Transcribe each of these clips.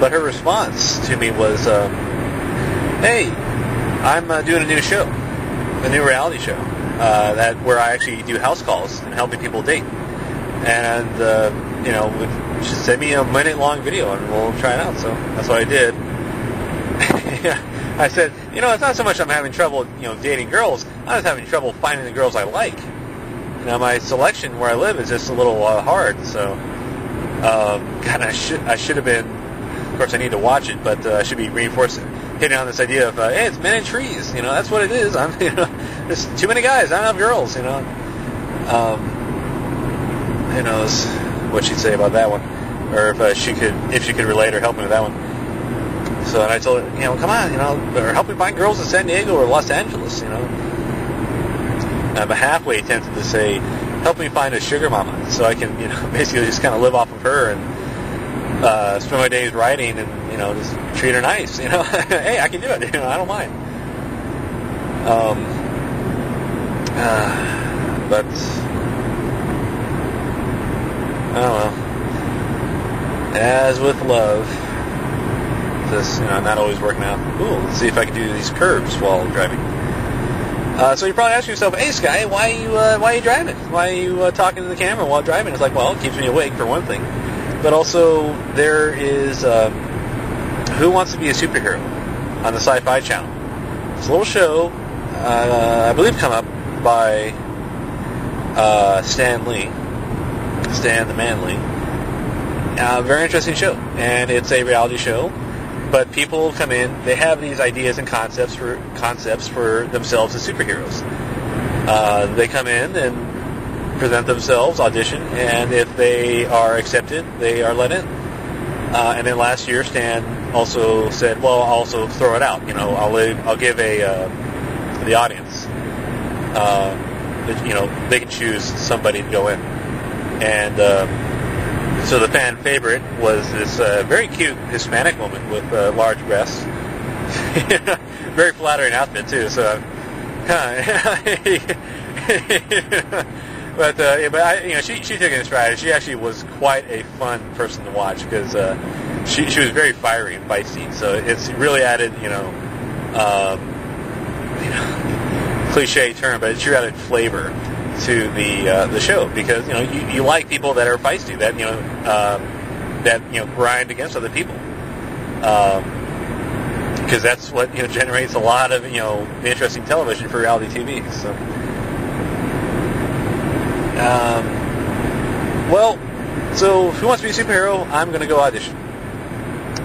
But her response to me was, "Hey, I'm doing a new show, a new reality show, where I actually do house calls and helping people date. And she sent me a minute-long video, and we'll try it out." So that's what I did. I said, it's not so much I'm having trouble, dating girls. I'm just having trouble finding the girls I like. My selection where I live is just a little hard. So, God, I should have been. Of course, I need to watch it, but I should be hitting on this idea of, hey, it's men in trees. That's what it is. There's too many guys, not enough girls. Who knows what she'd say about that one, or if she could relate or help me with that one. So, and I told her, come on, or help me find girls in San Diego or Los Angeles, I'm halfway tempted to say, help me find a sugar mama, so I can, basically just kind of live off of her and spend my days writing and, just treat her nice, Hey, I can do it, I don't mind. But I don't know. As with love, this, not always working out. Ooh, let's see if I can do these curves while driving. So you're probably asking yourself, hey, Sky, why are you driving? Why are you talking to the camera while driving? It's like, well, it keeps me awake, for one thing. But also, there is Who Wants to Be a Superhero on the Sci-Fi Channel. It's a little show, I believe come up by Stan the Man Lee. Very interesting show. And it's a reality show. But people come in, they have these ideas and concepts for themselves as superheroes. They come in and present themselves, audition, and if they are accepted, they are let in. And then last year, Stan also said, well, I'll also throw it out. I'll give the audience, they can choose somebody to go in. And so the fan favorite was this very cute Hispanic woman with large breasts. Very flattering outfit, too. So, she took it in stride. She actually was quite a fun person to watch because she was very fiery and feisty. So it's really added, cliche term, but it sure added flavor to the show because you like people that are feisty, that grind against other people, because that's what generates a lot of interesting television for reality TV. So, so Who Wants to Be a Superhero? I'm going to go audition,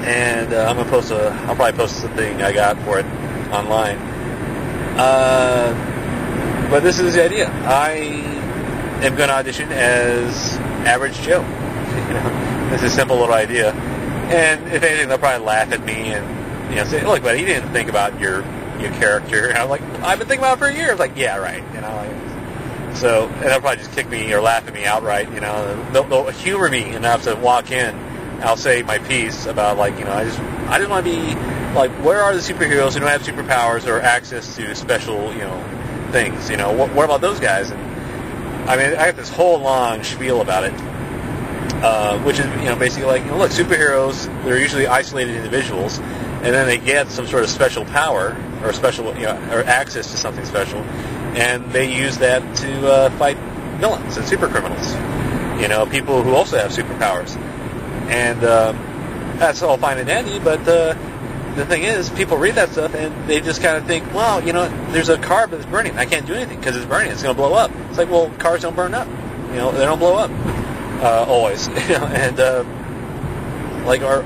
and I'll probably post the thing I got for it online. But this is the idea. I am going to audition as Average Joe. It's a simple little idea. And if anything, they'll probably laugh at me and say, look, buddy, you didn't think about your character. And I'm like, I've been thinking about it for a year. I was like, yeah, right. So, and they'll probably just kick me or laugh at me outright. They'll humor me enough to walk in. I'll say my piece about I just want to be like, where are the superheroes who don't have superpowers or access to special, things, what about those guys? And I mean, I have this whole long spiel about it, which is, basically look, superheroes, they're usually isolated individuals, and then they get some sort of special power or special, or access to something special, and they use that to fight villains and super criminals, people who also have superpowers, and that's all fine and dandy, but the thing is, people read that stuff and they just kind of think, well, there's a car that's burning. I can't do anything because it's burning. It's going to blow up. It's like, well, cars don't burn up. They don't blow up always. And or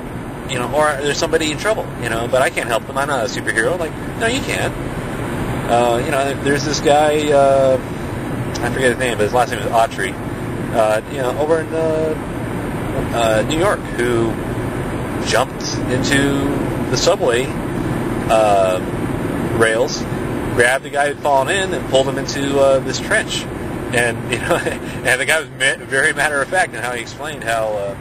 there's somebody in trouble. But I can't help them. I'm not a superhero. Like, no, you can. There's this guy. I forget his name, but his last name is Autry. Over in New York, who jumped into the subway rails, grabbed the guy who'd fallen in, and pulled him into this trench. And and the guy was very matter of fact in how he explained how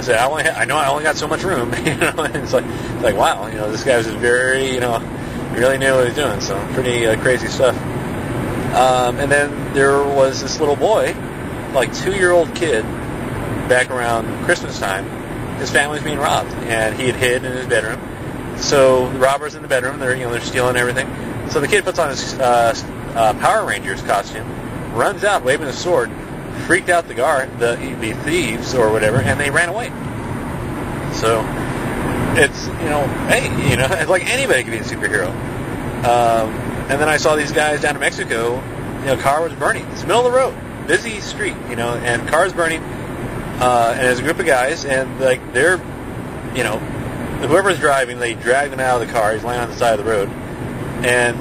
said, I know I only got so much room. And it's like wow, this guy was just very really knew what he was doing. So pretty crazy stuff. And then there was this little boy, like 2-year-old kid, back around Christmas time, his family's being robbed, and he had hid in his bedroom. So the robbers in the bedroom, they're stealing everything. So the kid puts on his Power Rangers costume, runs out waving a sword, freaked out the thieves or whatever, and they ran away. So it's hey, it's like anybody can be a superhero. And then I saw these guys down in Mexico. Car was burning. It's the middle of the road, busy street, and cars burning. And there's a group of guys, and like they're, whoever's driving, they dragged him out of the car. He's laying on the side of the road, and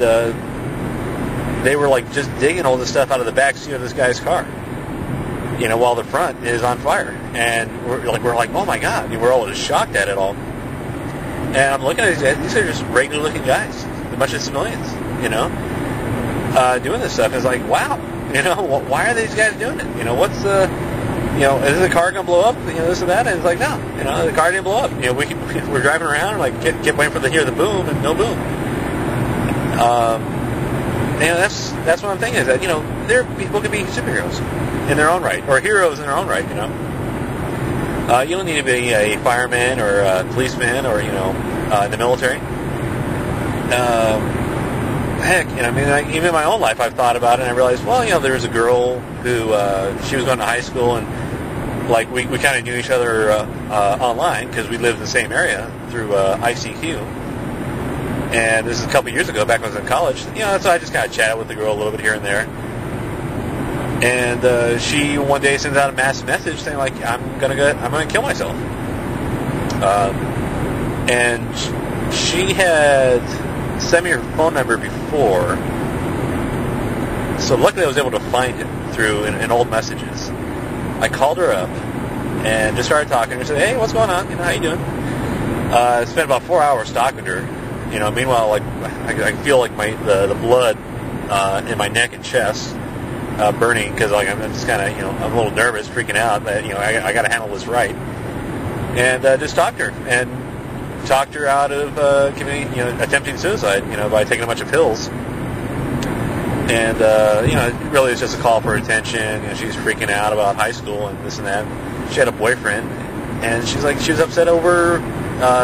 they were like just digging all the stuff out of the back seat of this guy's car, while the front is on fire. And we're like, oh my God! We're all just shocked at it all. And I'm looking at these are just regular-looking guys, a bunch of civilians, doing this stuff. And it's like, wow, why are these guys doing it? What's the is the car going to blow up? This and that. And it's like, no, the car didn't blow up. We're driving around and like kept waiting for hear the boom and no boom. That's what I'm thinking is that, people can be superheroes in their own right, or heroes in their own right, you don't need to be a fireman or a policeman or, in the military. Heck, even in my own life, I've thought about it, and I realized, well, there was a girl who, she was going to high school, and, like, we kind of knew each other online, because we lived in the same area through ICQ, and this is a couple years ago, back when I was in college, so I just kind of chatted with the girl a little bit here and there, and she one day sends out a mass message saying, like, I'm gonna kill myself, and she had sent me her phone number before, so luckily I was able to find it through in old messages. I called her up and just started talking. I said, hey, what's going on? How you doing? I spent about 4 hours talking to her. Meanwhile, like I feel like the blood in my neck and chest burning, because like I'm just kind of I'm a little nervous, freaking out that I got to handle this right, and just talked to her and talked her out of attempting suicide, by taking a bunch of pills. And it really was just a call for attention. She's freaking out about high school and this and that. She had a boyfriend, and she was upset over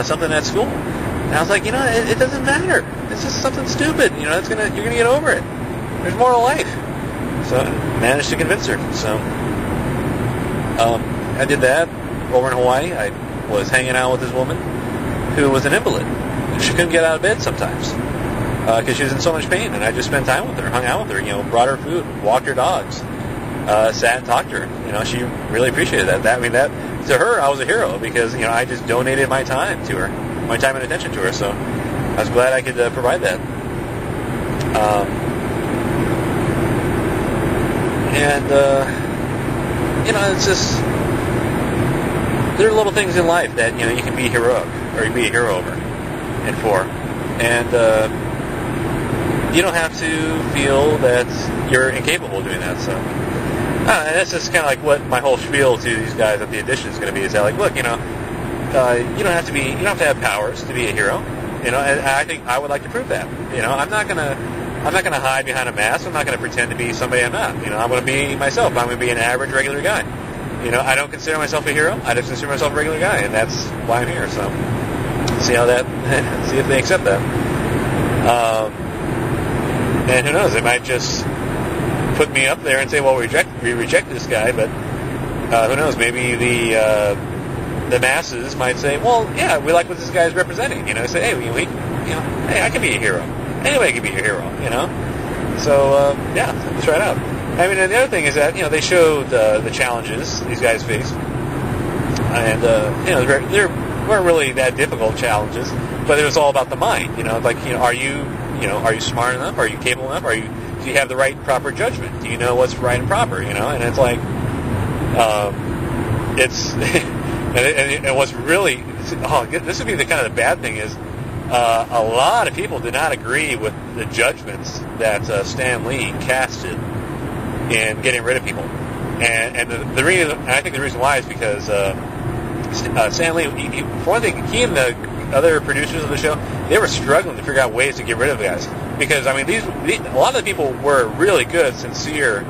something at school. And I was like, it doesn't matter. It's just something stupid. You're gonna get over it. There's more to life. So I managed to convince her. So I did that over in Hawaii. I was hanging out with this woman who was an invalid. She couldn't get out of bed sometimes because she was in so much pain, and I just spent time with her, hung out with her, brought her food, walked her dogs, sat and talked to her. She really appreciated that. That to her, I was a hero because I just donated my time to her, my time and attention to her. So I was glad I could provide that. It's just there are little things in life that you can be heroic, or you can be a hero over and for, and you don't have to feel that you're incapable of doing that. So that's just kind of like what my whole spiel to these guys at the audition is going to be. Is that, like, look, you don't have to have powers to be a hero, and I think I would like to prove that. I'm not gonna hide behind a mask. I'm not gonna pretend to be somebody I'm not. I'm gonna be myself. I'm gonna be an average, regular guy. I don't consider myself a hero. I just consider myself a regular guy, and that's why I'm here. So, see if they accept that. And who knows? They might just put me up there and say, "Well, we reject this guy." But who knows? Maybe the masses might say, "Well, yeah, we like what this guy is representing." Say, "Hey, hey, I can be a hero. Anybody can be a hero." So let's try it out. And the other thing is that they showed the challenges these guys face, and there weren't really that difficult challenges, but it was all about the mind. Are you smart enough? Are you capable enough? Do you have the right proper judgment? Do you know what's right and proper? And it's like it's and what's really this would be the kind of the bad thing is a lot of people did not agree with the judgments that Stan Lee casted in getting rid of people, and the reason, I think the reason why is because Stan Lee, for one thing, he and the other producers of the show, they were struggling to figure out ways to get rid of the guys, because a lot of the people were really good, sincere